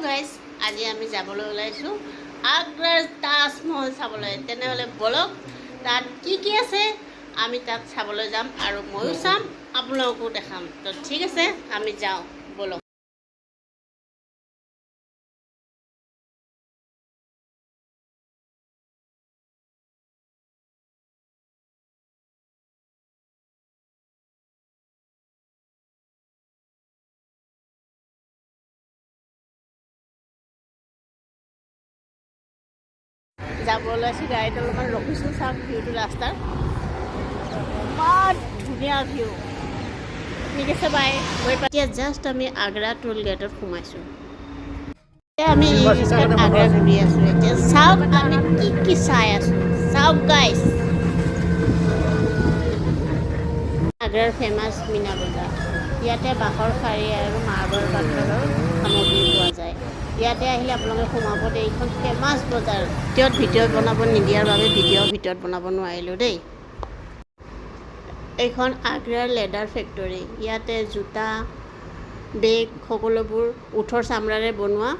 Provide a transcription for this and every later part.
Guys আজি আমি যাবলৈ ওলাইছোঁ আগ্ৰাৰ তাজমহল চাবলৈ। তেনেহ'লে বলক তাত কি কি আছে আমি তাত চাবলৈ যাম আৰু ময়ো চাম, আপোনালোকো দেখাম। তো ঠিক আছে, আমি যাওঁ বলক। যাব ওলাইছোঁ, গাড়ীত অলপমান ৰখিছোঁ, চাওক ভিউটো ৰাস্তাৰ, ইমান ধুনীয়া ভিউ। ঠিক আছে, বাই। এতিয়া জাষ্ট আমি আগ্ৰা টোল গেটত সোমাইছোঁ। আমি আগ্ৰা ঘূৰি আছোঁ। এতিয়া চাওক আমি কি কি চাই আছোঁ, চাওক গাইজ। আগ্ৰাৰ ফেমাছ মীনা বজাৰ। ইয়াতে বাঁহৰ শাৰী আৰু মাৰ্বৰ পাথৰৰ সামগ্ৰী পোৱা যায়। ইয়াতে আহিলে আপোনালোকে সোমাব দেই। এইখন ফেমাছ বজাৰ। ভিডিঅ' বনাব নিদিয়াৰ বাবে ভিতৰত বনাব নোৱাৰিলোঁ দেই। এইখন আগ্ৰাৰ লেডাৰ ফেক্টৰী। ইয়াতে জোতা, বেগ সকলোবোৰ ওঠৰ চামৰাৰে বনোৱা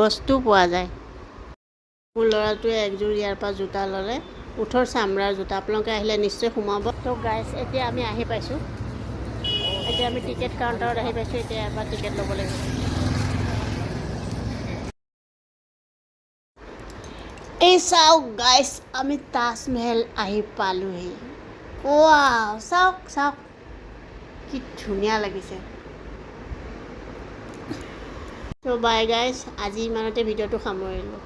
বস্তু পোৱা যায়। মোৰ ল'ৰাটোৱে একযোৰ ইয়াৰ পৰা জোতা ল'লে, ওঠৰ চামৰাৰ জোতা। আপোনালোকে আহিলে নিশ্চয় সোমাব। তো গাইজ, এতিয়া আমি আহি পাইছোঁ। এতিয়া আমি টিকেট কাউণ্টাৰত আহি পাইছোঁ। এতিয়া ইয়াৰ পৰা টিকেট ল'ব লাগিব। এই চাওক গাইজ, আমি তাজমহল আহি পালোহি। ৱাও, চাওক চাওক কি ধুনীয়া লাগিছে। তো বাই গাইজ, আজি ইমানতে ভিডিঅ'টো সামৰিলোঁ।